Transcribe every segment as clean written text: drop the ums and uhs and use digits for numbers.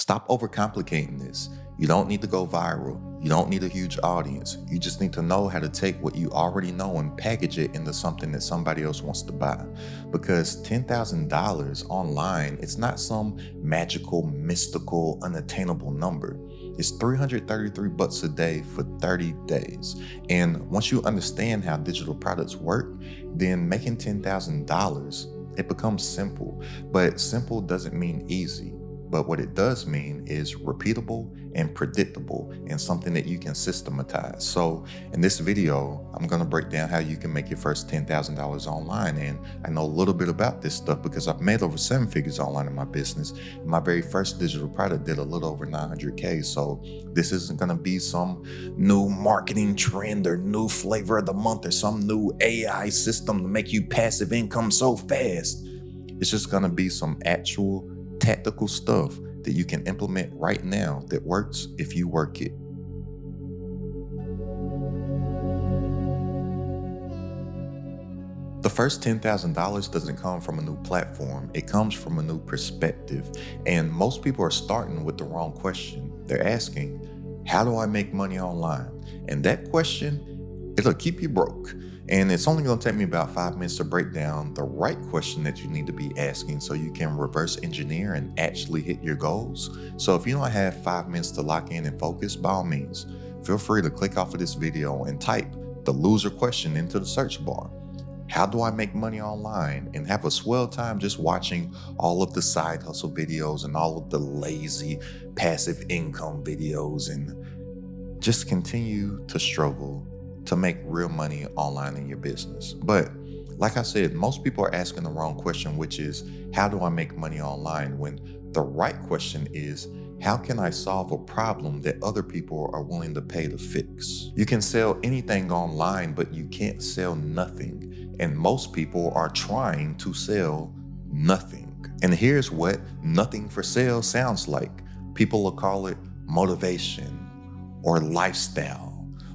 Stop overcomplicating this. You don't need to go viral. You don't need a huge audience. You just need to know how to take what you already know and package it into something that somebody else wants to buy. Because $10,000 online, it's not some magical, mystical, unattainable number. It's $333 a day for 30 days. And once you understand how digital products work, then making $10,000, it becomes simple. But simple doesn't mean easy. But what it does mean is repeatable and predictable and something that you can systematize. So in this video, I'm going to break down how you can make your first $10,000 online. And I know a little bit about this stuff because I've made over 7 figures online in my business. My very first digital product did a little over 900K. So this isn't going to be some new marketing trend or new flavor of the month or some new AI system to make you passive income so fast. It's just going to be some actual tactical stuff that you can implement right now that works if you work it. The first $10,000 doesn't come from a new platform. It comes from a new perspective. And most people are starting with the wrong question. They're asking, how do I make money online? And that question, it'll keep you broke. And it's only going to take me about 5 minutes to break down the right question that you need to be asking so you can reverse engineer and actually hit your goals. So if you don't have 5 minutes to lock in and focus, by all means, feel free to click off of this video and type the loser question into the search bar. How do I make money online? And have a swell time just watching all of the side hustle videos and all of the lazy passive income videos and just continue to struggle to make real money online in your business. But like I said, most people are asking the wrong question, which is, how do I make money online? When the right question is, how can I solve a problem that other people are willing to pay to fix? You can sell anything online, but you can't sell nothing. And most people are trying to sell nothing. And here's what nothing for sale sounds like. People will call it motivation or lifestyle,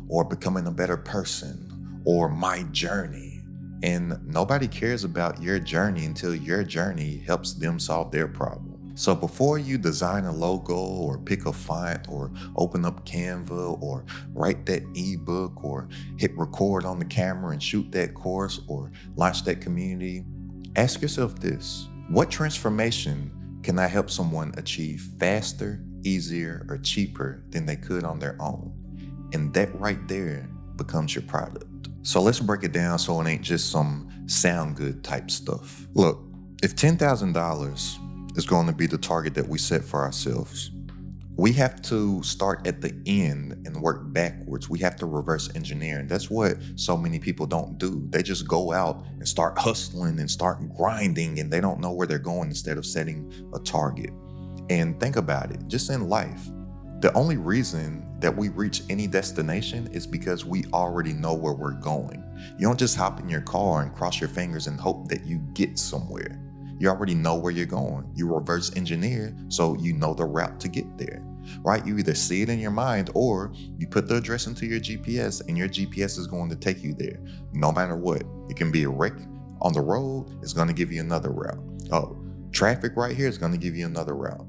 or becoming a better person, or my journey. And nobody cares about your journey until your journey helps them solve their problem. So before you design a logo or pick a font or open up Canva or write that ebook or hit record on the camera and shoot that course or launch that community, ask yourself this: what transformation can I help someone achieve faster, easier, or cheaper than they could on their own? And that right there becomes your product. So let's break it down so it ain't just some sound good type stuff. Look, if $10,000 is going to be the target that we set for ourselves, we have to start at the end and work backwards. We have to reverse engineer. And that's what so many people don't do. They just go out and start hustling and start grinding, and they don't know where they're going instead of setting a target. And think about it, just in life, the only reason that we reach any destination is because we already know where we're going. You don't just hop in your car and cross your fingers and hope that you get somewhere. You already know where you're going. You reverse engineer so you know the route to get there, right? You either see it in your mind or you put the address into your GPS and your GPS is going to take you there no matter what. It can be a wreck on the road, it's going to give you another route. Oh, traffic right here is going to give you another route.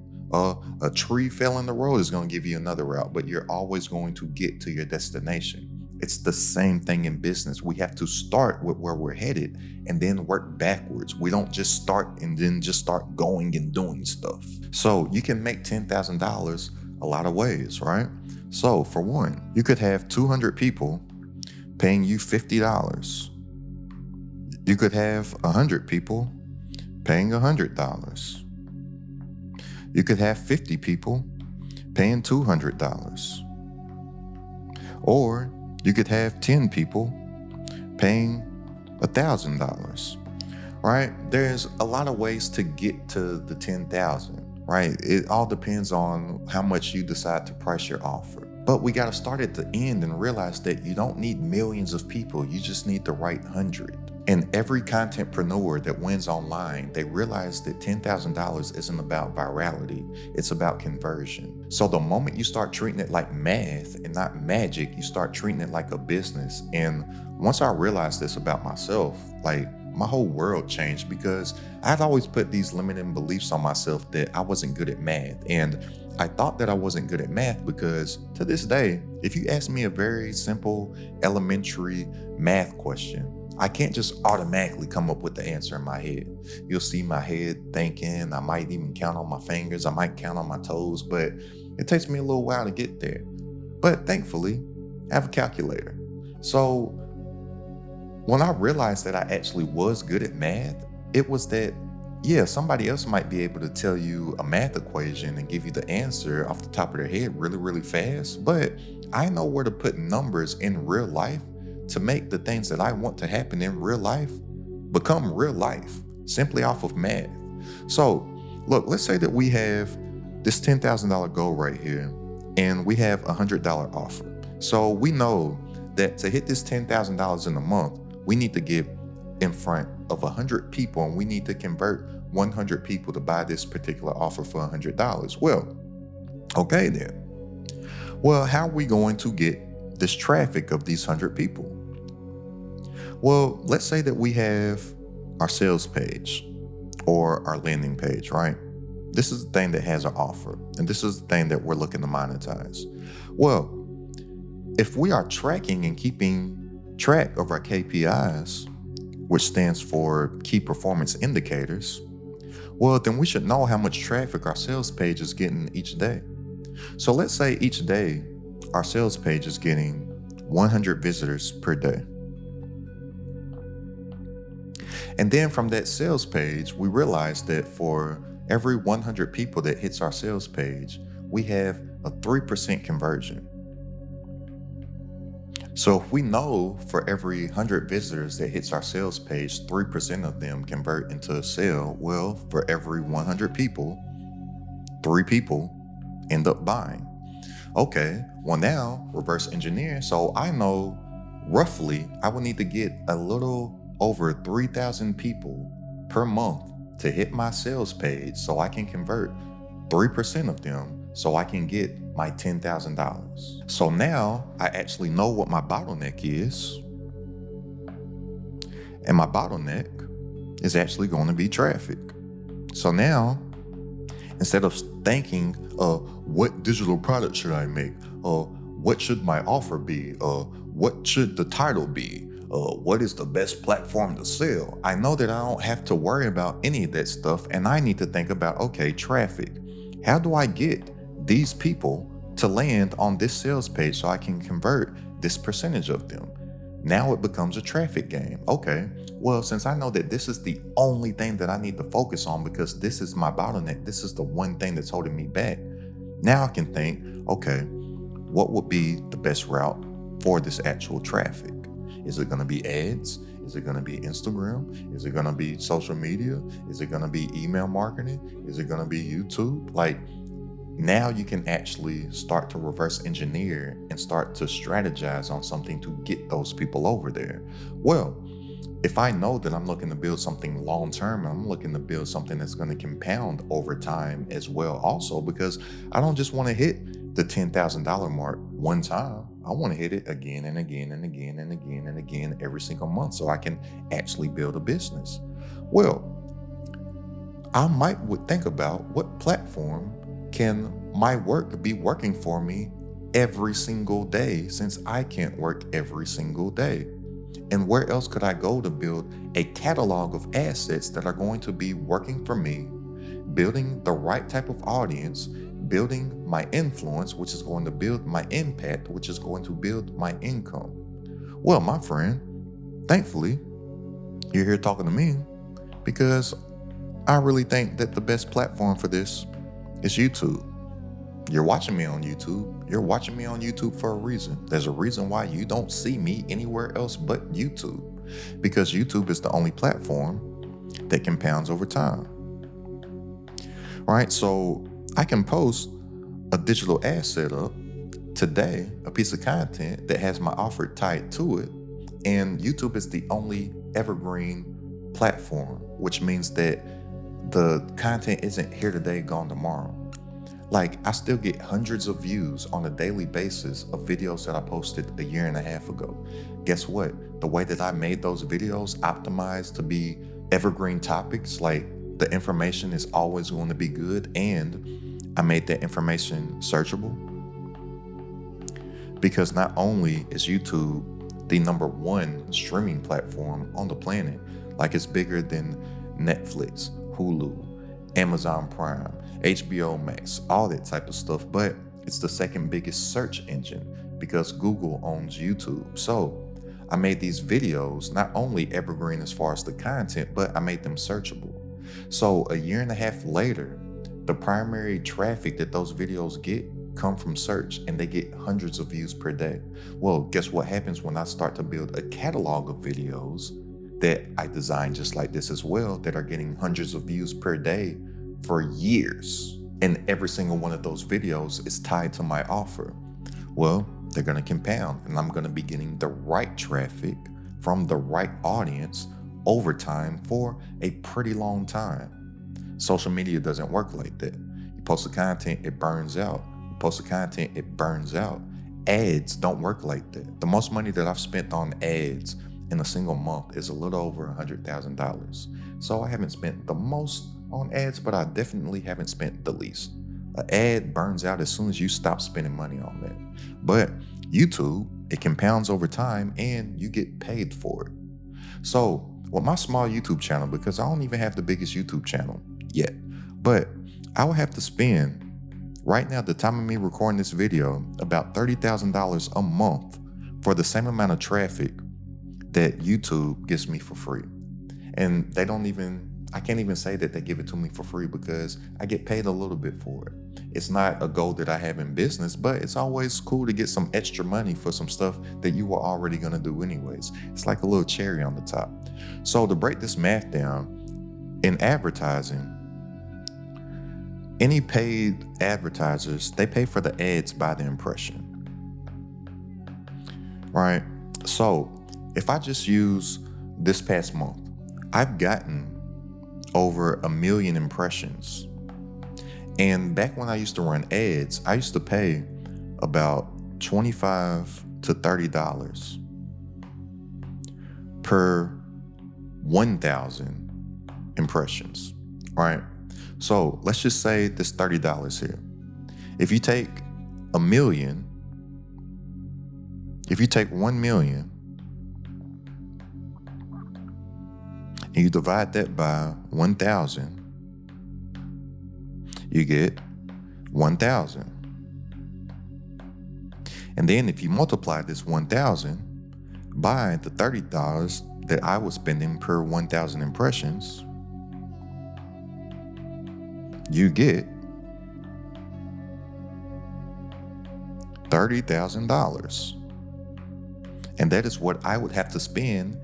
A tree fell in the road is going to give you another route, but you're always going to get to your destination. It's the same thing in business. We have to start with where we're headed and then work backwards. We don't just start and then just start going and doing stuff. So you can make $10,000 a lot of ways, right? So for one, you could have 200 people paying you $50. You could have 100 people paying $100. You could have 50 people paying $200. Or you could have 10 people paying $1,000, right? There's a lot of ways to get to the 10,000, right? It all depends on how much you decide to price your offer. But we got to start at the end and realize that you don't need millions of people. You just need the right 100. And every contentpreneur that wins online, they realize that $10,000 isn't about virality, it's about conversion. So the moment you start treating it like math and not magic, you start treating it like a business. And once I realized this about myself, like my whole world changed, because I'd always put these limiting beliefs on myself that I wasn't good at math. And I thought that I wasn't good at math because to this day, if you ask me a very simple elementary math question, I can't just automatically come up with the answer in my head. You'll see my head thinking, I might even count on my fingers, I might count on my toes, but it takes me a little while to get there. But thankfully, I have a calculator. So when I realized that I actually was good at math, it was that, yeah, somebody else might be able to tell you a math equation and give you the answer off the top of their head really, really fast. But I know where to put numbers in real life to make the things that I want to happen in real life become real life simply off of math. So, look, let's say that we have this $10,000 goal right here and we have a $100 offer. So we know that to hit this $10,000 in a month, we need to get in front of 100 people and we need to convert 100 people to buy this particular offer for $100. Well, okay then. Well, how are we going to get this traffic of these 100 people? Well, let's say that we have our sales page or our landing page, right? This is the thing that has an offer, and this is the thing that we're looking to monetize. Well, if we are tracking and keeping track of our KPIs, which stands for key performance indicators, well, then we should know how much traffic our sales page is getting each day. So let's say each day our sales page is getting 100 visitors per day. And then from that sales page, we realize that for every 100 people that hits our sales page, we have a 3% conversion. So if we know for every 100 visitors that hits our sales page, 3% of them convert into a sale, well, for every 100 people, 3 people end up buying. Okay, well now, reverse engineer. So I know roughly I would need to get a little over 3,000 people per month to hit my sales page so I can convert 3% of them so I can get my $10,000. So now I actually know what my bottleneck is. And my bottleneck is actually going to be traffic. So now, instead of thinking, what digital product should I make? What should my offer be? What should the title be? What is the best platform to sell? I know that I don't have to worry about any of that stuff. And I need to think about, okay, traffic. How do I get these people to land on this sales page so I can convert this percentage of them? Now it becomes a traffic game. Okay, well, since I know that this is the only thing that I need to focus on because this is my bottleneck, this is the one thing that's holding me back. Now I can think, okay, what would be the best route for this actual traffic? Is it going to be ads? Is it going to be Instagram? Is it going to be social media? Is it going to be email marketing? Is it going to be YouTube? Like, now you can actually start to reverse engineer and start to strategize on something to get those people over there. Well, if I know that I'm looking to build something long-term, I'm looking to build something that's going to compound over time as well also, because I don't just want to hit the $10,000 mark one time. I want to hit it again and again and again and again and again every single month so I can actually build a business. Well, I would think about what platform can my work be working for me every single day since I can't work every single day? And where else could I go to build a catalog of assets that are going to be working for me, building the right type of audience, building my influence, which is going to build my impact, which is going to build my income? Well, my friend, thankfully, you're here talking to me because I really think that the best platform for this is YouTube. You're watching me on YouTube. You're watching me on YouTube for a reason. There's a reason why you don't see me anywhere else but YouTube, because YouTube is the only platform that compounds over time. All right, so I can post a digital asset up today, a piece of content that has my offer tied to it, and YouTube is the only evergreen platform, which means that the content isn't here today, gone tomorrow. Like, I still get hundreds of views on a daily basis of videos that I posted a year and a half ago. Guess what? The way that I made those videos optimized to be evergreen topics, like the information is always going to be good, and I made that information searchable because not only is YouTube the number one streaming platform on the planet, like it's bigger than Netflix, Hulu, Amazon Prime, HBO Max, all that type of stuff, but it's the second biggest search engine because Google owns YouTube. So I made these videos not only evergreen as far as the content, but I made them searchable. So a year and a half later, the primary traffic that those videos get come from search, and they get hundreds of views per day. Well, guess what happens when I start to build a catalog of videos that I designed just like this as well, that are getting hundreds of views per day for years. And every single one of those videos is tied to my offer. Well, they're going to compound, and I'm going to be getting the right traffic from the right audience over time for a pretty long time. Social media doesn't work like that. You post the content, it burns out. You post the content, it burns out. Ads don't work like that. The most money that I've spent on ads in a single month is a little over $100,000. So I haven't spent the most on ads, but I definitely haven't spent the least. An ad burns out as soon as you stop spending money on that. But YouTube, it compounds over time and you get paid for it. So with my small YouTube channel, because I don't even have the biggest YouTube channel yet, but I would have to spend, right now, the time of me recording this video, about $30,000 a month for the same amount of traffic that YouTube gives me for free. And I can't even say that they give it to me for free because I get paid a little bit for it. It's not a goal that I have in business, but it's always cool to get some extra money for some stuff that you were already gonna do anyways. It's like a little cherry on the top. So to break this math down, in advertising, any paid advertisers, they pay for the ads by the impression, right? So if I just use this past month, I've gotten over 1 million impressions. And back when I used to run ads, I used to pay about $25 to $30 per 1,000 impressions, right? So let's just say this $30 here. If you take 1 million, if you take 1 million and you divide that by 1,000, you get 1,000. And then if you multiply this 1,000 by the $30 that I was spending per 1,000 impressions, you get $30,000. And that is what I would have to spend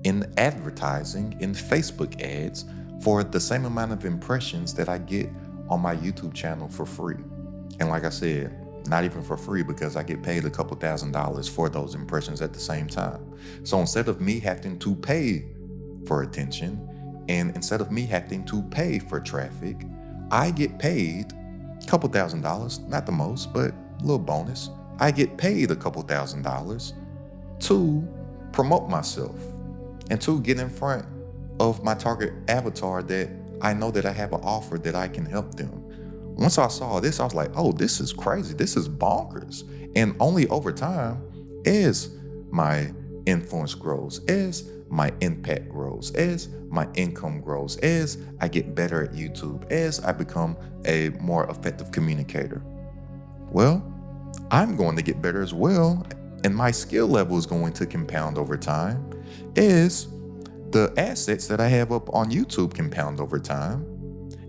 in advertising, in Facebook ads, for the same amount of impressions that I get on my YouTube channel for free. And like I said, not even for free, because I get paid a couple $1,000s for those impressions at the same time. So instead of me having to pay for attention, and instead of me having to pay for traffic, I get paid a couple $1,000s, not the most, but a little bonus. I get paid a couple $1,000s to promote myself and to get in front of my target avatar that I know that I have an offer that I can help them. Once I saw this, I was like, oh, this is crazy. This is bonkers. And only over time, as my influence grows, as my impact grows, as my income grows, as I get better at YouTube, as I become a more effective communicator, well, I'm going to get better as well. And my skill level is going to compound over time as the assets that I have up on YouTube compound over time.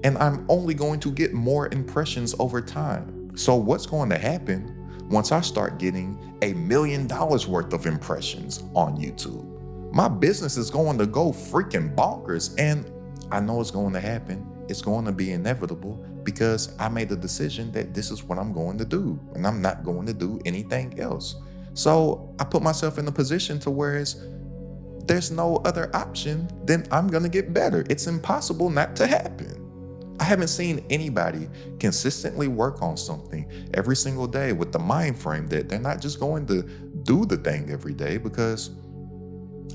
And I'm only going to get more impressions over time. So what's going to happen once I start getting $1 million worth of impressions on YouTube? My business is going to go freaking bonkers. And I know it's going to happen. It's going to be inevitable because I made the decision that this is what I'm going to do. And I'm not going to do anything else. So I put myself in a position to where there's no other option than I'm going to get better. It's impossible not to happen. I haven't seen anybody consistently work on something every single day with the mind frame that they're not just going to do the thing every day, because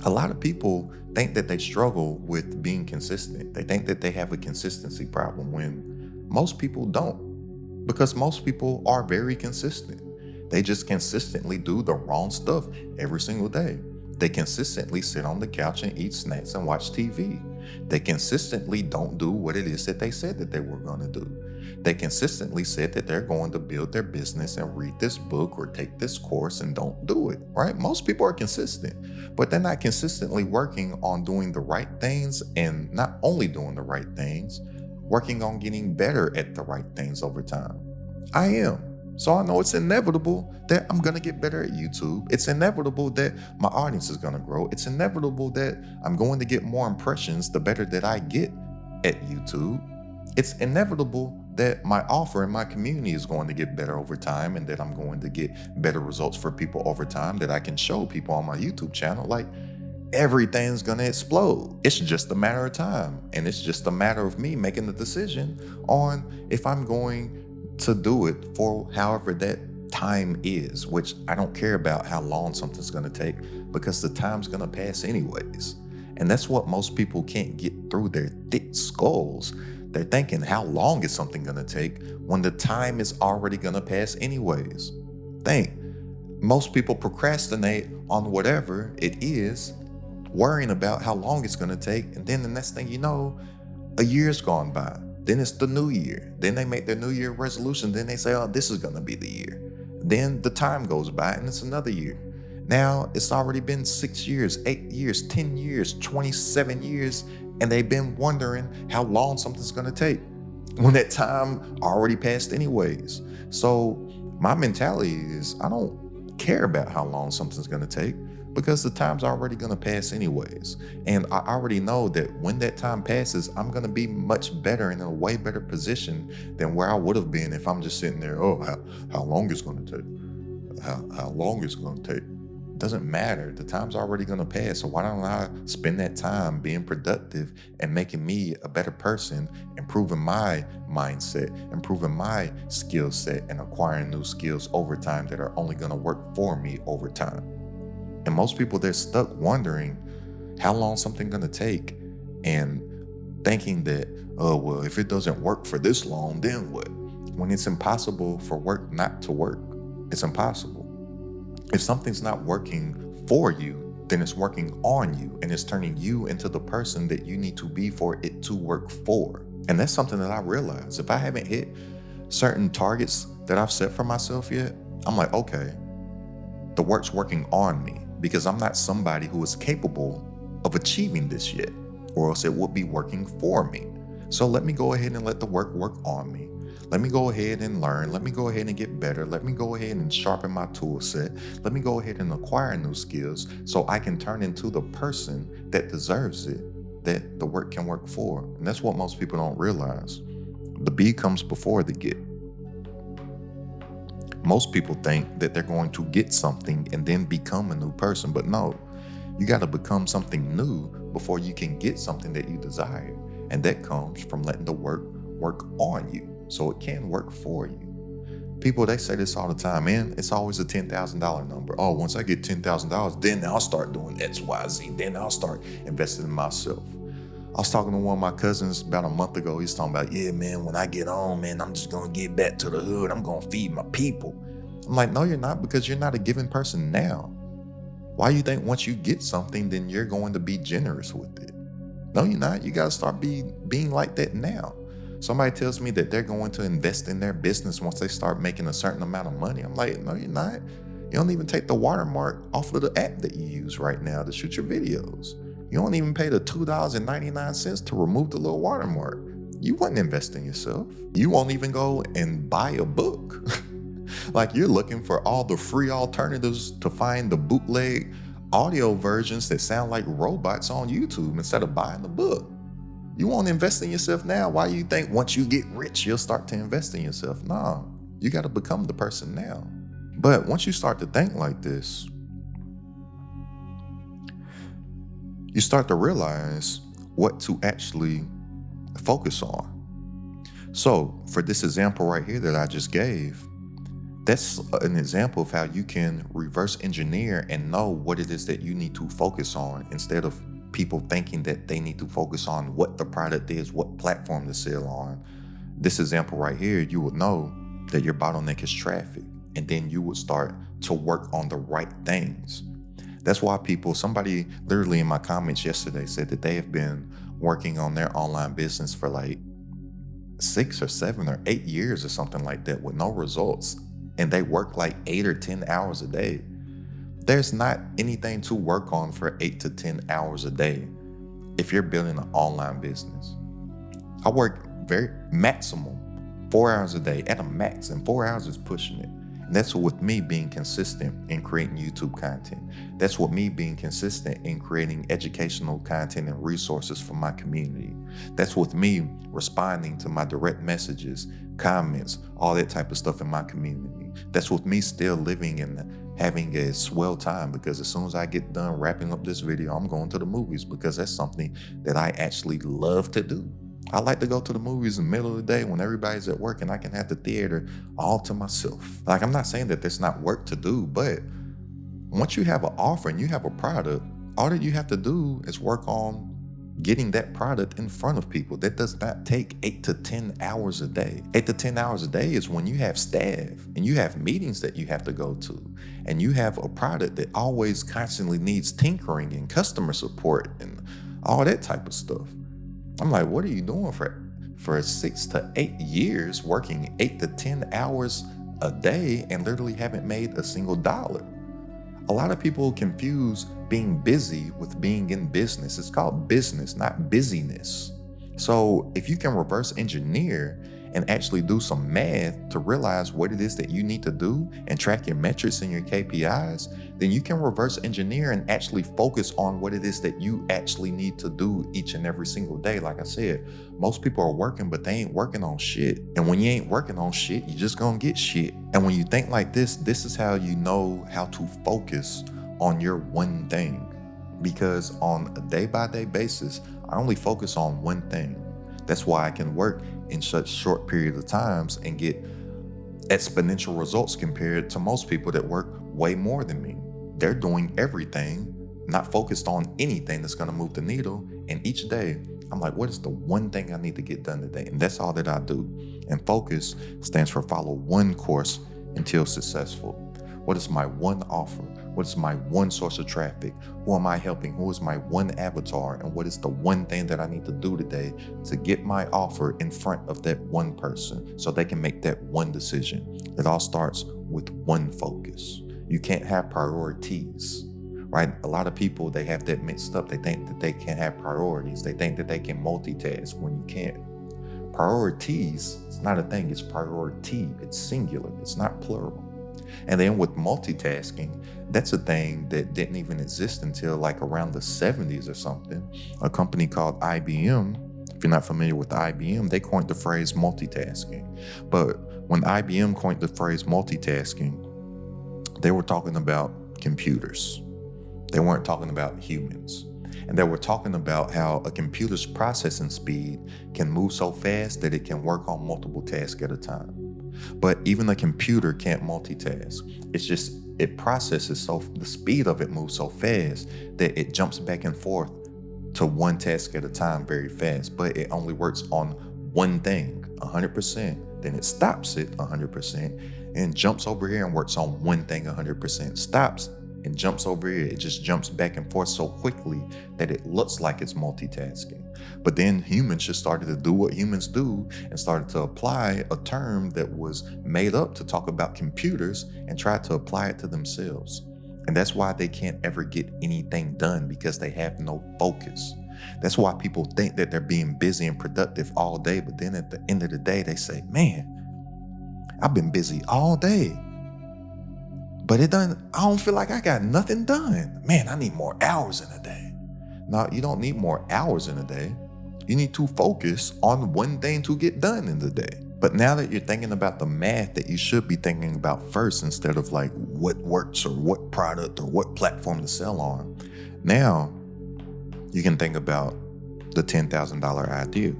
a lot of people think that they struggle with being consistent. They think that they have a consistency problem when most people don't. Because most people are very consistent. They just consistently do the wrong stuff every single day. They consistently sit on the couch and eat snacks and watch TV. They consistently don't do what it is that they said that they were going to do. They consistently said that they're going to build their business and read this book or take this course and don't do it, right? Most people are consistent, but they're not consistently working on doing the right things, and not only doing the right things, working on getting better at the right things over time. I am. So I know it's inevitable that I'm going to get better at YouTube. It's inevitable that my audience is going to grow. It's inevitable that I'm going to get more impressions the better that I get at YouTube. It's inevitable that my offer in my community is going to get better over time, and that I'm going to get better results for people over time that I can show people on my YouTube channel. Like, everything's going to explode. It's just a matter of time. And it's just a matter of me making the decision on if I'm going to do it for however that time is, which I don't care about how long something's going to take, because the time's going to pass anyways. And that's what most people can't get through their thick skulls. They're thinking, how long is something going to take when the time is already going to pass anyways? Most people procrastinate on whatever it is, worrying about how long it's going to take. And then the next thing you know, a year's gone by. Then it's the new year. Then they make their new year resolution. Then they say, oh, this is going to be the year. Then the time goes by and it's another year. Now it's already been 6 years, 8 years, 10 years, 27 years, and they've been wondering how long something's going to take when that time already passed anyways. So my mentality is, I don't care about how long something's going to take, because the time's already going to pass anyways. And I already know that when that time passes, I'm going to be much better, in a way better position than where I would have been if I'm just sitting there, oh, how long is going to take? How long is going to take? Doesn't matter. The time's already going to pass. So why don't I spend that time being productive and making me a better person, improving my mindset, improving my skill set, and acquiring new skills over time that are only going to work for me over time. And most people, they're stuck wondering how long something's going to take, and thinking that, oh, well, if it doesn't work for this long, then what? When it's impossible for work not to work. It's impossible. If something's not working for you, then it's working on you, and it's turning you into the person that you need to be for it to work for. And that's something that I realize. If I haven't hit certain targets that I've set for myself yet, I'm like, okay, the work's working on me, because I'm not somebody who is capable of achieving this yet, or else it would be working for me. So let me go ahead and let the work on me. Let me go ahead and learn. Let me go ahead and get better. Let me go ahead and sharpen my tool set. Let me go ahead and acquire new skills so I can turn into the person that deserves it, that the work can work for. And that's what most people don't realize. The be comes before the get. Most people think that they're going to get something and then become a new person, but no, you got to become something new before you can get something that you desire. And that comes from letting the work on you so it can work for you. People, they say this all the time, man. It's always a $10,000 number. Oh, once I get $10,000, then I'll start doing X, Y, Z. Then I'll start investing in myself. I was talking to one of my cousins about a month ago. He's talking about, yeah, man, when I get home, man, I'm just going to get back to the hood. I'm going to feed my people. I'm like, no, you're not, because you're not a giving person now. Why you think once you get something, then you're going to be generous with it? No, you're not. You got to start being like that now. Somebody tells me that they're going to invest in their business once they start making a certain amount of money. I'm like, no, you're not. You don't even take the watermark off of the app that you use right now to shoot your videos. You don't even pay the $2.99 to remove the little watermark. You wouldn't invest in yourself. You won't even go and buy a book. Like, you're looking for all the free alternatives to find the bootleg audio versions that sound like robots on YouTube instead of buying the book. You won't invest in yourself now. Why do you think once you get rich, you'll start to invest in yourself? No, you got to become the person now. But once you start to think like this, you start to realize what to actually focus on. So for this example right here that I just gave, that's an example of how you can reverse engineer and know what it is that you need to focus on, instead of people thinking that they need to focus on what the product is, what platform to sell on. This example right here, you would know that your bottleneck is traffic. And then you would start to work on the right things. That's why somebody literally in my comments yesterday said that they have been working on their online business for like 6 or 7 or 8 years or something like that with no results. And they work like 8 or 10 hours a day. There's not anything to work on for 8 to 10 hours a day if you're building an online business. I work very maximum 4 hours a day at a max, and 4 hours is pushing it. And that's with me being consistent in creating YouTube content. That's with me being consistent in creating educational content and resources for my community. That's with me responding to my direct messages, comments, all that type of stuff in my community. That's with me still living and having a swell time, because as soon as I get done wrapping up this video, I'm going to the movies, because that's something that I actually love to do. I like to go to the movies in the middle of the day when everybody's at work and I can have the theater all to myself. Like, I'm not saying that there's not work to do, but once you have an offer and you have a product, all that you have to do is work on getting that product in front of people. That does not take 8 to 10 hours a day. 8 to 10 hours a day is when you have staff and you have meetings that you have to go to, and you have a product that always constantly needs tinkering and customer support and all that type of stuff. I'm like, what are you doing for 6 to 8 years, working 8 to 10 hours a day and literally haven't made a single dollar? A lot of people confuse being busy with being in business. It's called business, not busyness. So if you can reverse engineer and actually do some math to realize what it is that you need to do and track your metrics and your KPIs, then you can reverse engineer and actually focus on what it is that you actually need to do each and every single day. Like I said, most people are working, but they ain't working on shit. And when you ain't working on shit, you just gonna get shit. And when you think like this is how you know how to focus on your one thing. Because on a day-by-day basis, I only focus on one thing. That's why I can work in such short periods of times and get exponential results compared to most people that work way more than me. They're doing everything, not focused on anything that's going to move the needle. And each day, I'm like, what is the one thing I need to get done today? And that's all that I do. And focus stands for follow one course until successful. What is my one offer? What is my one source of traffic? Who am I helping? Who is my one avatar? And what is the one thing that I need to do today to get my offer in front of that one person so they can make that one decision? It all starts with one focus. You can't have priorities, right? A lot of people, they have that mixed up. They think that they can't have priorities. They think that they can multitask when you can't. Priorities, it's not a thing. It's priority. It's singular. It's not plural. And then with multitasking, that's a thing that didn't even exist until like around the 70s or something. A company called IBM, if you're not familiar with IBM, they coined the phrase multitasking. But when IBM coined the phrase multitasking, they were talking about computers. They weren't talking about humans. And they were talking about how a computer's processing speed can move so fast that it can work on multiple tasks at a time. But even a computer can't multitask. It's just, it processes so, the speed of it moves so fast that it jumps back and forth to one task at a time very fast. But it only works on one thing 100%. Then it stops it 100% and jumps over here and works on one thing 100%. Stops and jumps over here. It just jumps back and forth so quickly that it looks like it's multitasking. But then humans just started to do what humans do and started to apply a term that was made up to talk about computers and try to apply it to themselves. And that's why they can't ever get anything done, because they have no focus. That's why people think that they're being busy and productive all day, but then at the end of the day, they say, man, I've been busy all day, but I don't feel like I got nothing done. Man, I need more hours in a day. No, you don't need more hours in a day. You need to focus on one thing to get done in the day. But now that you're thinking about the math that you should be thinking about first, instead of like what works or what product or what platform to sell on, now you can think about the $10,000 idea,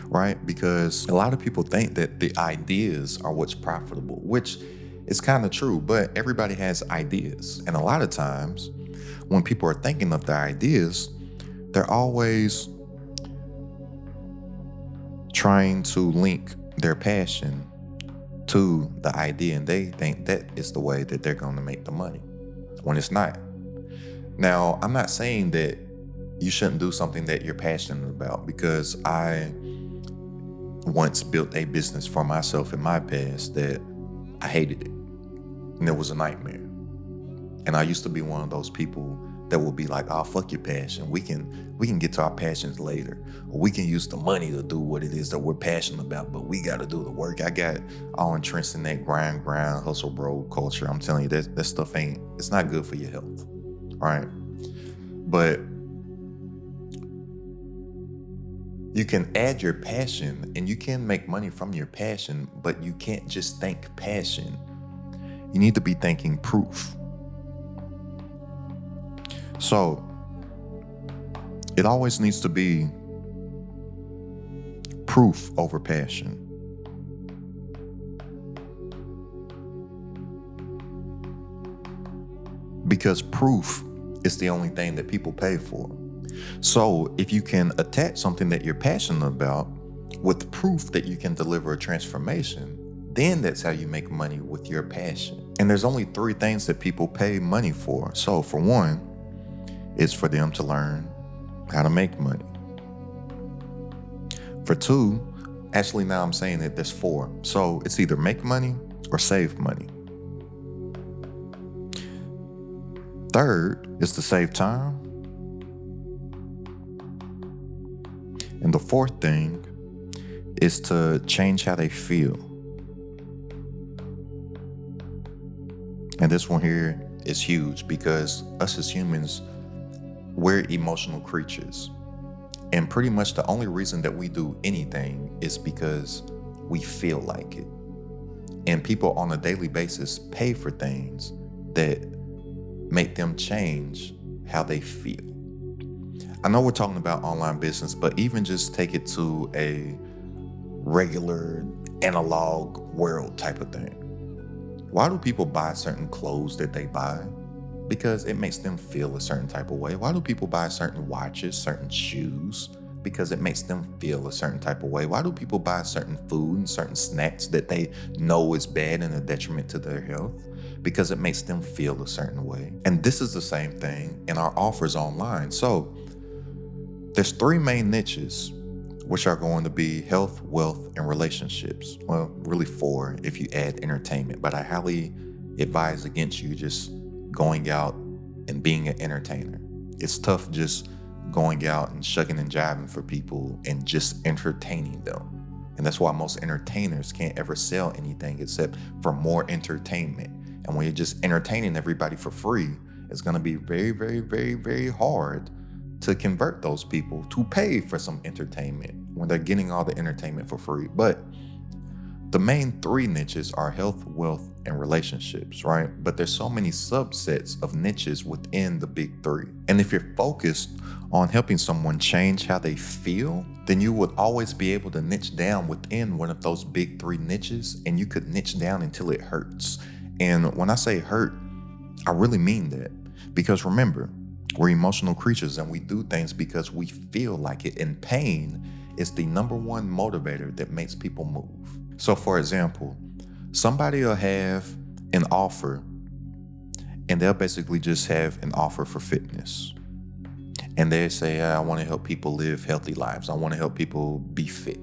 right? Because a lot of people think that the ideas are what's profitable, which is kind of true, but everybody has ideas. And a lot of times when people are thinking of their ideas, they're always trying to link their passion to the idea, and they think that is the way that they're going to make the money when it's not. Now, I'm not saying that you shouldn't do something that you're passionate about, because I once built a business for myself in my past that I hated it, and it was a nightmare. And I used to be one of those people that will be like, "Oh, fuck your passion. We can get to our passions later, or we can use the money to do what it is that we're passionate about, but we got to do the work." I got all entrenched in that grind, hustle, bro culture. I'm telling you, that stuff it's not good for your health, right? But you can add your passion, and you can make money from your passion, but you can't just think passion. You need to be thinking proof. So it always needs to be proof over passion. Because proof is the only thing that people pay for. So if you can attach something that you're passionate about with proof that you can deliver a transformation, then that's how you make money with your passion. And there's only 3 things that people pay money for. So for one, it's for them to learn how to make money. For 2, actually now I'm saying that there's 4. So it's either make money or save money. 3rd is to save time. And the 4th thing is to change how they feel. And this one here is huge, because us as humans, we're emotional creatures. And pretty much the only reason that we do anything is because we feel like it. And people on a daily basis pay for things that make them change how they feel. I know we're talking about online business, but even just take it to a regular analog world type of thing. Why do people buy certain clothes that they buy? Because it makes them feel a certain type of way. Why do people buy certain watches, certain shoes? Because it makes them feel a certain type of way. Why do people buy certain food and certain snacks that they know is bad and a detriment to their health? Because it makes them feel a certain way. And this is the same thing in our offers online. So there's 3 main niches, which are going to be health, wealth, and relationships. Well, really 4 if you add entertainment, but I highly advise against you just going out and being an entertainer. It's tough just going out and shucking and jiving for people and just entertaining them. And that's why most entertainers can't ever sell anything except for more entertainment. And when you're just entertaining everybody for free, it's going to be very, very, very, very hard to convert those people to pay for some entertainment when they're getting all the entertainment for free. But the main 3 niches are health, wealth, and relationships, right? But there's so many subsets of niches within the big 3. And if you're focused on helping someone change how they feel, then you would always be able to niche down within one of those big 3 niches, and you could niche down until it hurts. And when I say hurt, I really mean that. Because remember, we're emotional creatures and we do things because we feel like it. And pain is the number 1 motivator that makes people move. So for example, somebody will have an offer, and they'll basically just have an offer for fitness. And they say, I want to help people live healthy lives. I want to help people be fit.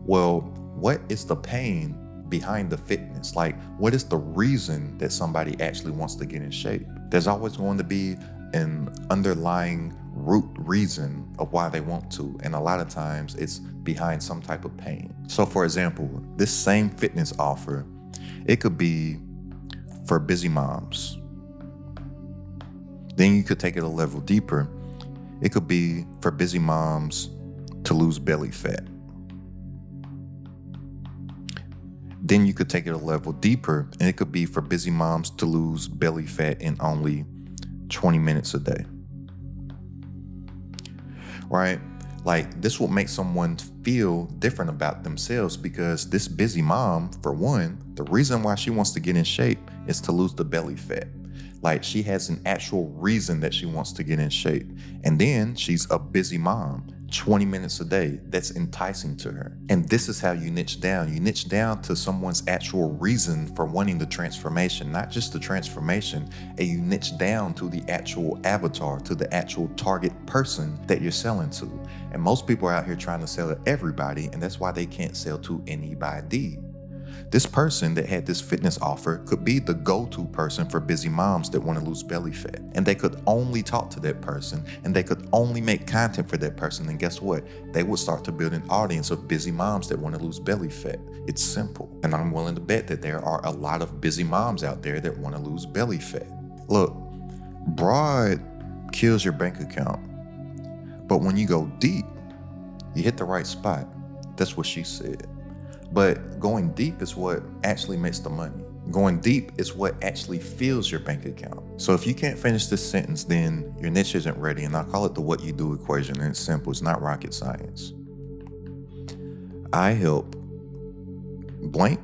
Well, what is the pain behind the fitness? Like, what is the reason that somebody actually wants to get in shape? There's always going to be an underlying root reason of why they want to. And a lot of times it's behind some type of pain. So for example, this same fitness offer, it could be for busy moms. Then you could take it a level deeper. It could be for busy moms to lose belly fat. Then you could take it a level deeper, and it could be for busy moms to lose belly fat in only 20 minutes a day. Right? Like, this will make someone feel different about themselves, because this busy mom, for one, the reason why she wants to get in shape is to lose the belly fat. Like, she has an actual reason that she wants to get in shape. And then she's a busy mom. 20 minutes a day that's enticing to her. And this is how you niche down. You niche down to someone's actual reason for wanting the transformation, not just the transformation, and you niche down to the actual avatar, to the actual target person that you're selling to. And most people are out here trying to sell to everybody, and that's why they can't sell to anybody. This person that had this fitness offer could be the go-to person for busy moms that want to lose belly fat. And they could only talk to that person, and they could only make content for that person. And guess what? They would start to build an audience of busy moms that want to lose belly fat. It's simple. And I'm willing to bet that there are a lot of busy moms out there that want to lose belly fat. Look, broad kills your bank account. But when you go deep, you hit the right spot. That's what she said. But going deep is what actually makes the money. Going deep is what actually fills your bank account. So if you can't finish this sentence, then your niche isn't ready. And I call it the what you do equation. And it's simple. It's not rocket science. I help blank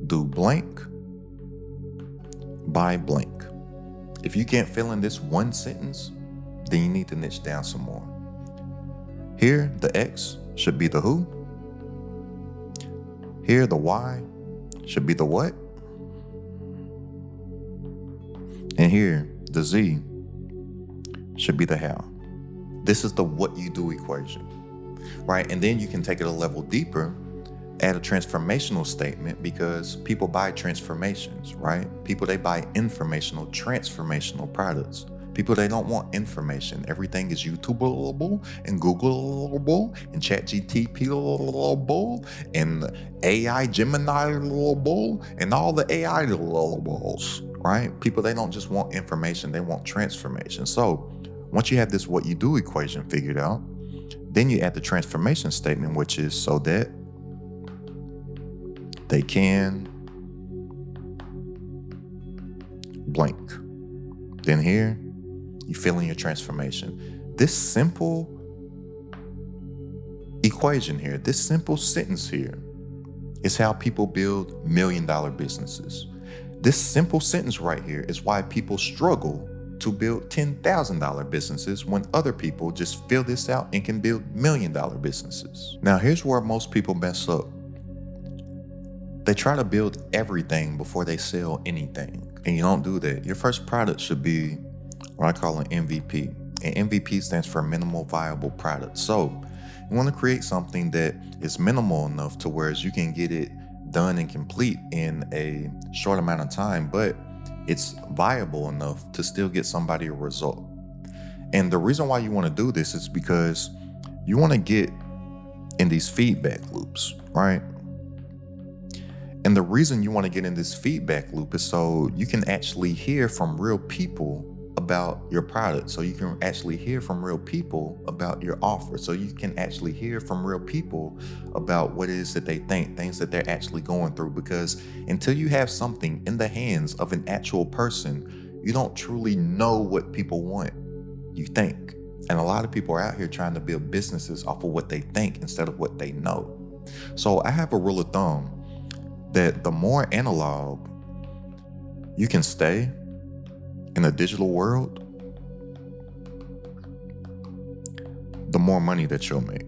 do blank by blank. If you can't fill in this one sentence, then you need to niche down some more. Here, the X should be the who. Here, the why should be the what. And here, the Z should be the how. This is the what you do equation, right? And then you can take it a level deeper, add a transformational statement, because people buy transformations, right? People, they buy informational, transformational products. People, they don't want information. Everything is YouTubeable and Googleable and ChatGPTable and AI Geminiable and all the AI-ables, right? People, they don't just want information. They want transformation. So once you have this what you do equation figured out, then you add the transformation statement, which is so that they can blank. Then here, you fill in your transformation. This simple equation here, this simple sentence here is how people build $1 million businesses. This simple sentence right here is why people struggle to build $10,000 businesses when other people just fill this out and can build $1 million businesses. Now, here's where most people mess up. They try to build everything before they sell anything. And you don't do that. Your first product should be what I call an MVP. And MVP stands for minimal viable product. So you want to create something that is minimal enough to where you can get it done and complete in a short amount of time, but it's viable enough to still get somebody a result. And the reason why you want to do this is because you want to get in these feedback loops, right? And the reason you want to get in this feedback loop is so you can actually hear from real people about your product. So you can actually hear from real people about your offer. So you can actually hear from real people about what it is that they think, things that they're actually going through. Because until you have something in the hands of an actual person, you don't truly know what people want. You think. And a lot of people are out here trying to build businesses off of what they think instead of what they know. So I have a rule of thumb that the more analog you can stay in a digital world, the more money that you'll make.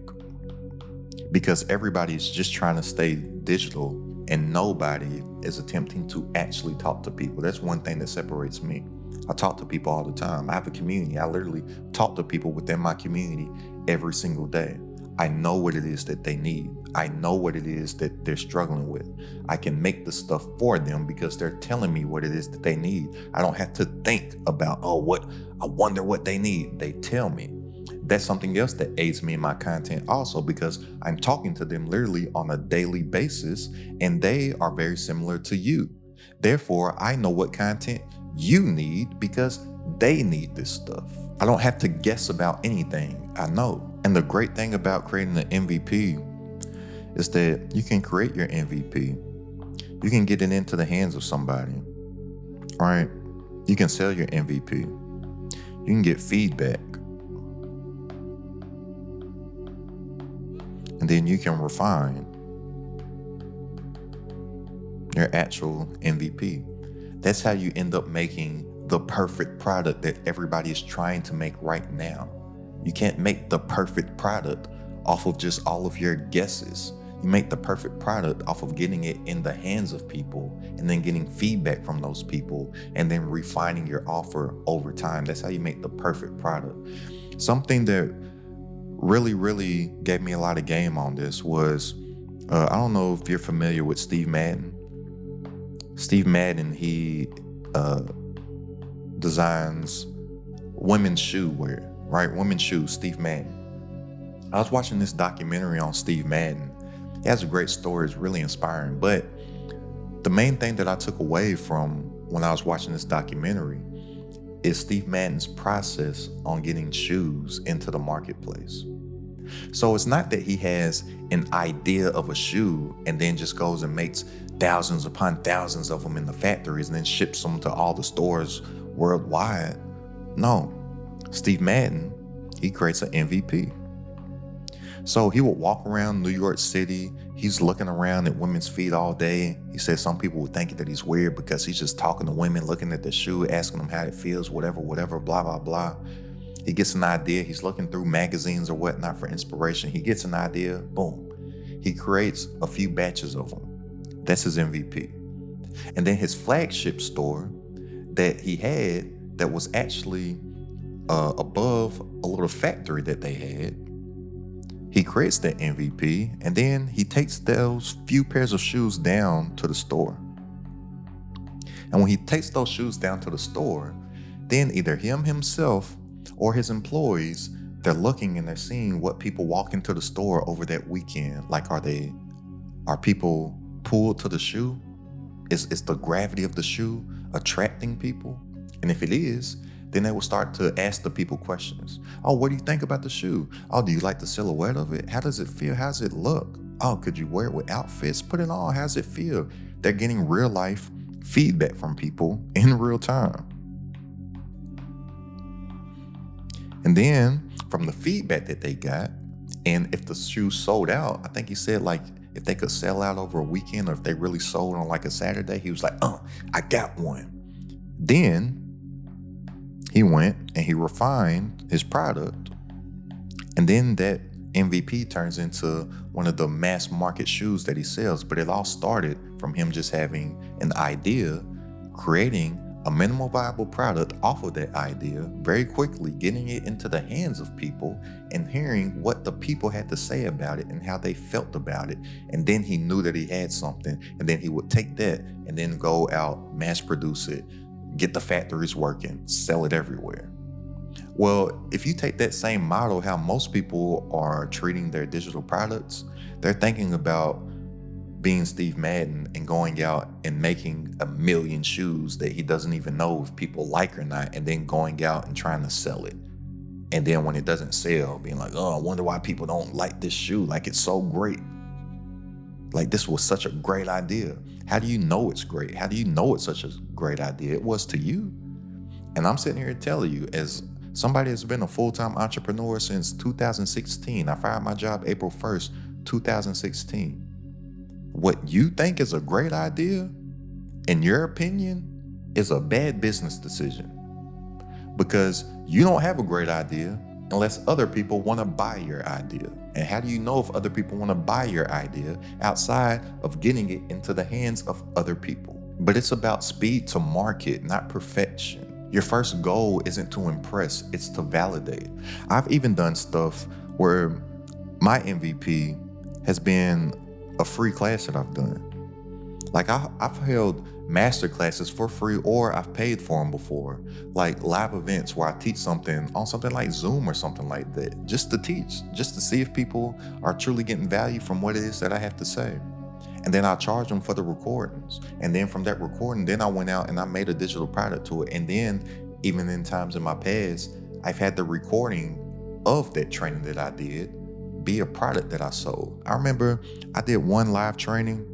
Because everybody's just trying to stay digital and nobody is attempting to actually talk to people. That's one thing that separates me. I talk to people all the time. I have a community. I literally talk to people within my community every single day. I know what it is that they need. I know what it is that they're struggling with. I can make the stuff for them because they're telling me what it is that they need. I don't have to think about, I wonder what they need. They tell me. That's something else that aids me in my content also, because I'm talking to them literally on a daily basis and they are very similar to you. Therefore, I know what content you need because they need this stuff. I don't have to guess about anything. I know. And the great thing about creating an MVP is that you can create your MVP. You can get it into the hands of somebody, right? You can sell your MVP. You can get feedback. And then you can refine your actual MVP. That's how you end up making the perfect product that everybody is trying to make right now. You can't make the perfect product off of just all of your guesses. You make the perfect product off of getting it in the hands of people and then getting feedback from those people and then refining your offer over time. That's how you make the perfect product. Something that really gave me a lot of game on this was, I don't know if you're familiar with Steve Madden. Steve Madden, he designs women's shoe wear, right? Women's shoes, Steve Madden. I was watching this documentary on Steve Madden. He has a great story, it's really inspiring. But the main thing that I took away from when I was watching this documentary is Steve Madden's process on getting shoes into the marketplace. So it's not that he has an idea of a shoe and then just goes and makes thousands upon thousands of them in the factories and then ships them to all the stores worldwide. No, Steve Madden, he creates an MVP. So he would walk around New York City. He's looking around at women's feet all day. He says some people would think that he's weird because he's just talking to women, looking at the shoe, asking them how it feels, whatever, blah, blah, blah. He gets an idea. He's looking through magazines or whatnot for inspiration. He gets an idea, boom. He creates a few batches of them. That's his MVP. And then his flagship store that he had that was actually above a little factory that they had, he creates that MVP, and then he takes those few pairs of shoes down to the store. And when he takes those shoes down to the store, then either himself or his employees, they're looking and they're seeing what people walk into the store over that weekend. Like, are people pulled to the shoe? Is the gravity of the shoe attracting people? And if it is, then they will start to ask the people questions. Oh, what do you think about the shoe? Oh, do you like the silhouette of it? How does it feel? How does it look? Oh, could you wear it with outfits? Put it on. How does it feel? They're getting real life feedback from people in real time. And then from the feedback that they got, and if the shoe sold out, I think he said like if they could sell out over a weekend or if they really sold on like a Saturday, he was like, I got one. Then he went and he refined his product. And then that MVP turns into one of the mass market shoes that he sells. But it all started from him just having an idea, creating a minimal viable product off of that idea, very quickly getting it into the hands of people and hearing what the people had to say about it and how they felt about it. And then he knew that he had something, and then he would take that and then go out, mass produce it, get the factories working, sell it everywhere. Well, if you take that same model, how most people are treating their digital products, they're thinking about being Steve Madden and going out and making 1 million shoes that he doesn't even know if people like or not, and then going out and trying to sell it. And then when it doesn't sell, being like, I wonder why people don't like this shoe. Like, it's so great. Like, this was such a great idea. How do you know it's great? How do you know it's such a great idea? It was to you. And I'm sitting here telling you, as somebody that's been a full-time entrepreneur since 2016, I fired my job April 1st, 2016. What you think is a great idea, in your opinion, is a bad business decision. Because you don't have a great idea unless other people want to buy your idea. And how do you know if other people want to buy your idea outside of getting it into the hands of other people? But it's about speed to market, not perfection. Your first goal isn't to impress, it's to validate. I've even done stuff where my MVP has been a free class that I've done. Like I've held master classes for free, or I've paid for them before, like live events where I teach something on something like Zoom or something like that, just to teach, just to see if people are truly getting value from what it is that I have to say. And then I charge them for the recordings. And then from that recording, then I went out and I made a digital product to it. And then even in times in my past, I've had the recording of that training that I did be a product that I sold. I remember I did one live training.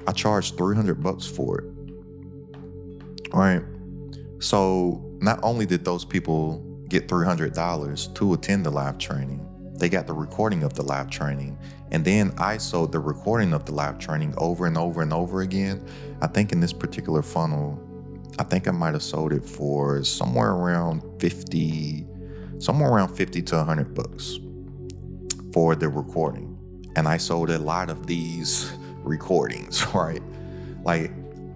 I charged $300 for it. All right. So not only did those people get $300 to attend the live training, they got the recording of the live training. And then I sold the recording of the live training over and over and over again. I think in this particular funnel, I think I might have sold it for somewhere around $50 somewhere around 50 to 100 bucks for the recording. And I sold a lot of these recordings, right? Like,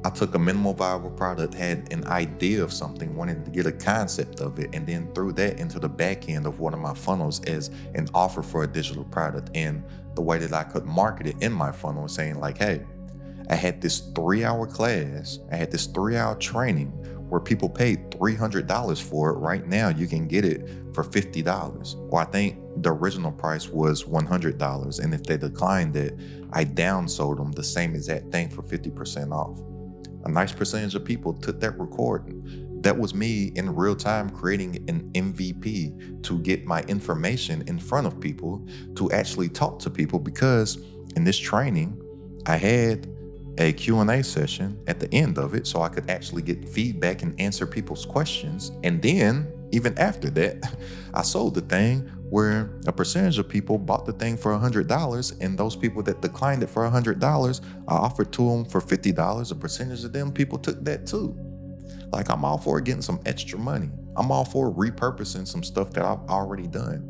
I took a minimal viable product, had an idea of something, wanted to get a concept of it, and then threw that into the back end of one of my funnels as an offer for a digital product. And the way that I could market it in my funnel was saying like, hey, I had this 3-hour class, I had this 3-hour training where people paid $300 for it. Right now, you can get it for $50. Or I think the original price was $100. And if they declined it, I downsold them the same exact thing for 50% off. A nice percentage of people took that recording. That was me in real time creating an MVP to get my information in front of people, to actually talk to people, because in this training, I had a Q&A session at the end of it so I could actually get feedback and answer people's questions. And then, even after that, I sold the thing where a percentage of people bought the thing for $100, and those people that declined it for $100, I offered to them for $50. A percentage of them people took that too. Like, I'm all for getting some extra money. I'm all for repurposing some stuff that I've already done.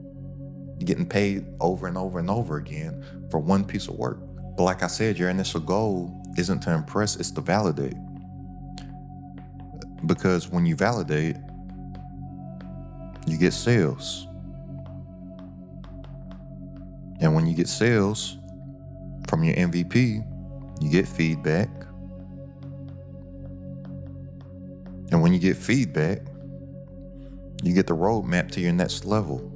Getting paid over and over and over again for one piece of work. But like I said, your initial goal isn't to impress, it's to validate. Because when you validate, you get sales. And when you get sales from your MVP, you get feedback. And when you get feedback, you get the roadmap to your next level.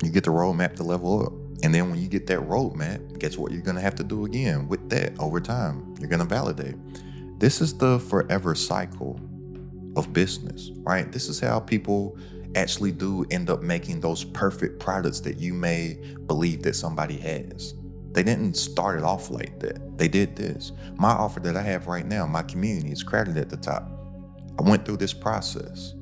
You get the roadmap to level up. And then when you get that roadmap, guess what you're going to have to do again with that over time? You're going to validate. This is the forever cycle of business, right? This is how people actually do end up making those perfect products that you may believe that somebody has. They didn't start it off like that. They did this. My offer that I have right now, my community, is credited at the top. I went through this process.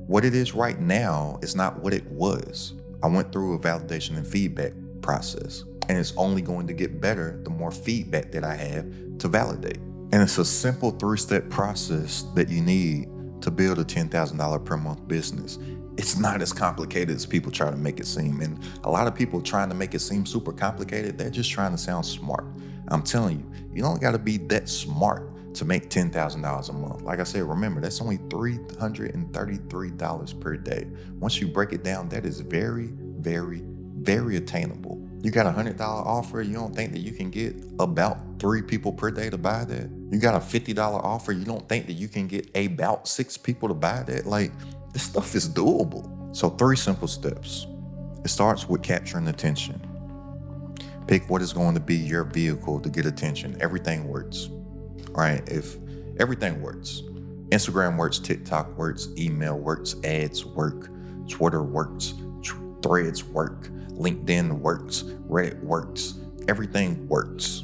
What it is right now is not what it was. I went through a validation and feedback process, and it's only going to get better the more feedback that I have to validate. And it's a simple 3-step process that you need to build a $10,000 per month business. It's not as complicated as people try to make it seem. And a lot of people trying to make it seem super complicated, they're just trying to sound smart. I'm telling you, you don't got to be that smart to make $10,000 a month. Like I said, remember, that's only $333 per day. Once you break it down, that is very, very, very attainable. You got a $100 offer, you don't think that you can get about 3 people per day to buy that? You got a $50 offer, you don't think that you can get about 6 people to buy that? Like, this stuff is doable. So 3 simple steps. It starts with capturing attention. Pick what is going to be your vehicle to get attention. Everything works. Right? If everything works, Instagram works, TikTok works, email works, ads work, Twitter works, Threads work, LinkedIn works, Reddit works, everything works.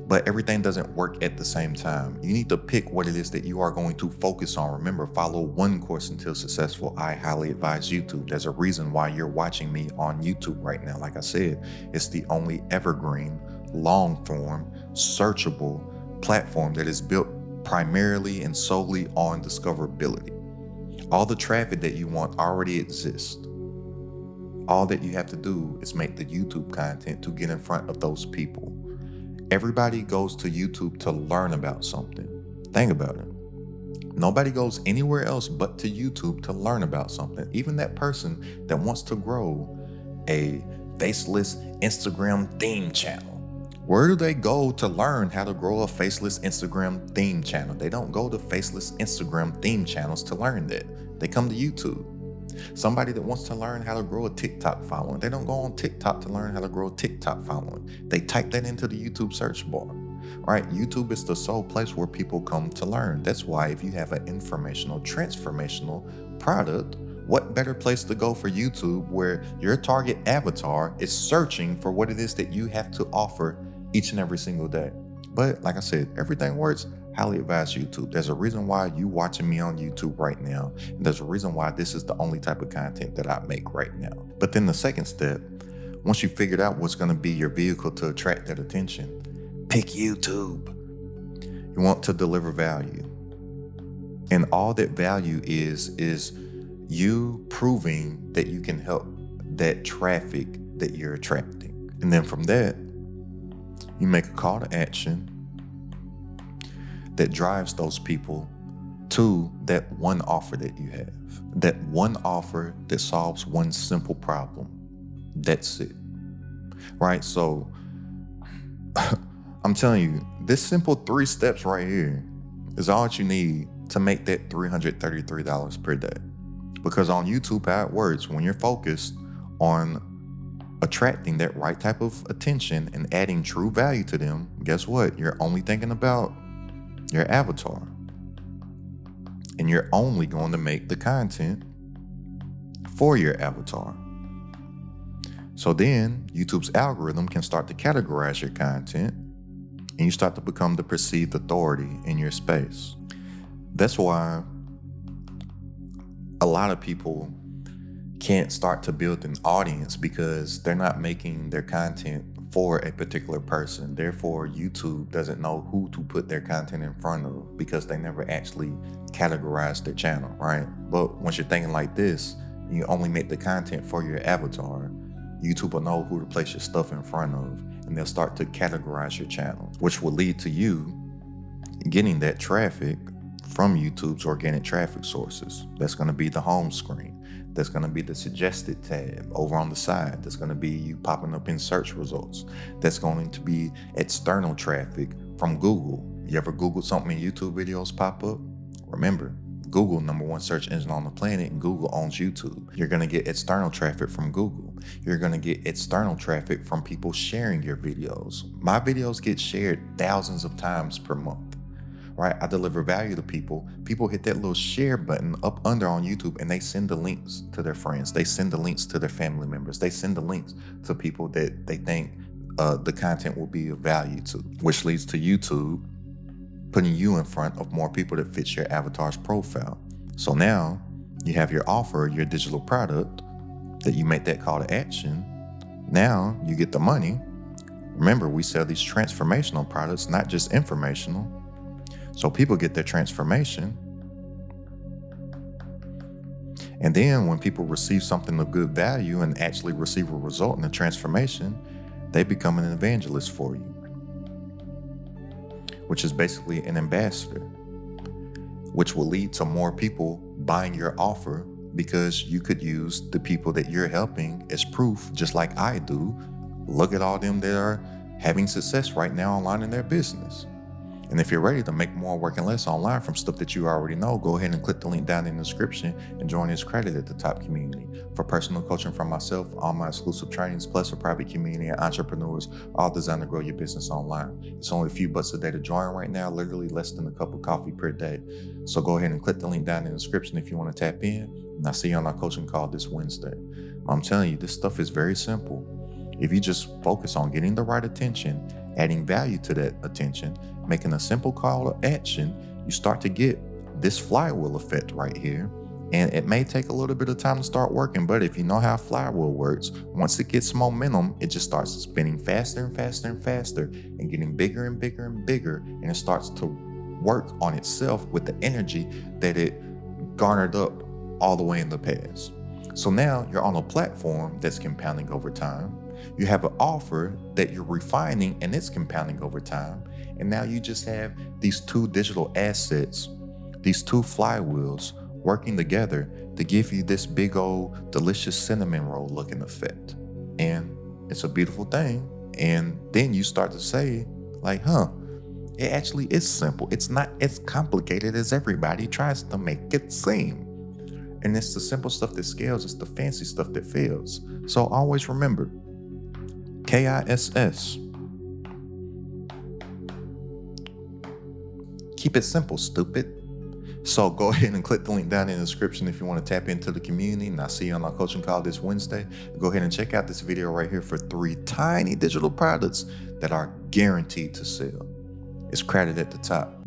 But everything doesn't work at the same time. You need to pick what it is that you are going to focus on. Remember, follow one course until successful. I highly advise YouTube. There's a reason why you're watching me on YouTube right now. Like I said, it's the only evergreen, long form, searchable platform that is built primarily and solely on discoverability. All the traffic that you want already exists. All that you have to do is make the YouTube content to get in front of those people. Everybody goes to YouTube to learn about something. Think about it. Nobody goes anywhere else but to YouTube to learn about something. Even that person that wants to grow a faceless Instagram theme channel. Where do they go to learn how to grow a faceless Instagram theme channel? They don't go to faceless Instagram theme channels to learn that. They come to YouTube. Somebody that wants to learn how to grow a TikTok following, they don't go on TikTok to learn how to grow a TikTok following. They type that into the YouTube search bar, right? YouTube is the sole place where people come to learn. That's why if you have an informational, transformational product, what better place to go for YouTube where your target avatar is searching for what it is that you have to offer each and every single day. But like I said, everything works. Highly advise YouTube. There's a reason why you watching me on YouTube right now. And there's a reason why this is the only type of content that I make right now. But then the second step, once you figured out what's going to be your vehicle to attract that attention, pick YouTube. You want to deliver value. And all that value is you proving that you can help that traffic that you're attracting. And then from that, you make a call to action that drives those people to that one offer that you have. That one offer that solves one simple problem. That's it. Right? So I'm telling you, this simple 3 steps right here is all that you need to make that $333 per day. Because on YouTube, how it works, when you're focused on attracting that right type of attention and adding true value to them, guess what? You're only thinking about your avatar. And you're only going to make the content for your avatar. So then YouTube's algorithm can start to categorize your content and you start to become the perceived authority in your space. That's why a lot of people can't start to build an audience because they're not making their content for a particular person. Therefore, YouTube doesn't know who to put their content in front of because they never actually categorize their channel, right? But once you're thinking like this, you only make the content for your avatar. YouTube will know who to place your stuff in front of, and they'll start to categorize your channel, which will lead to you getting that traffic from YouTube's organic traffic sources. That's going to be the home screen. That's going to be the suggested tab over on the side. That's going to be you popping up in search results. That's going to be external traffic from Google. You ever Googled something and YouTube videos pop up? Remember, Google, #1 search engine on the planet, and Google owns YouTube. You're going to get external traffic from Google. You're going to get external traffic from people sharing your videos. My videos get shared thousands of times per month, right? I deliver value to people. People hit that little share button up under on YouTube and they send the links to their friends. They send the links to their family members. They send the links to people that they think the content will be of value to, which leads to YouTube putting you in front of more people that fits your avatar's profile. So now you have your offer, your digital product, that you make that call to action. Now you get the money. Remember, we sell these transformational products, not just informational. So people get their transformation. And then when people receive something of good value and actually receive a result in the transformation, they become an evangelist for you, which is basically an ambassador, which will lead to more people buying your offer because you could use the people that you're helping as proof, just like I do. Look at all them that are having success right now online in their business. And if you're ready to make more working less online from stuff that you already know, go ahead and click the link down in the description and join this credit at the top community. For personal coaching from myself, all my exclusive trainings, plus a private community of entrepreneurs, all designed to grow your business online. It's only a few bucks a day to join right now, literally less than a cup of coffee per day. So go ahead and click the link down in the description if you want to tap in. And I'll see you on our coaching call this Wednesday. I'm telling you, this stuff is very simple. If you just focus on getting the right attention, adding value to that attention, making a simple call to action, you start to get this flywheel effect right here. And it may take a little bit of time to start working, but if you know how flywheel works, once it gets momentum, it just starts spinning faster and faster and faster and getting bigger and bigger and bigger. And it starts to work on itself with the energy that it garnered up all the way in the past. So now you're on a platform that's compounding over time. You have an offer that you're refining and it's compounding over time. And now you just have these two digital assets, these two flywheels working together to give you this big old delicious cinnamon roll looking effect. And it's a beautiful thing. And then you start to say like, it actually is simple. It's not as complicated as everybody tries to make it seem. And it's the simple stuff that scales. It's the fancy stuff that fails. So always remember, KISS. Keep it simple, stupid. So go ahead and click the link down in the description if you want to tap into the community. And I'll see you on our coaching call this Wednesday. Go ahead and check out this video right here for 3 tiny digital products that are guaranteed to sell. It's credited at the top.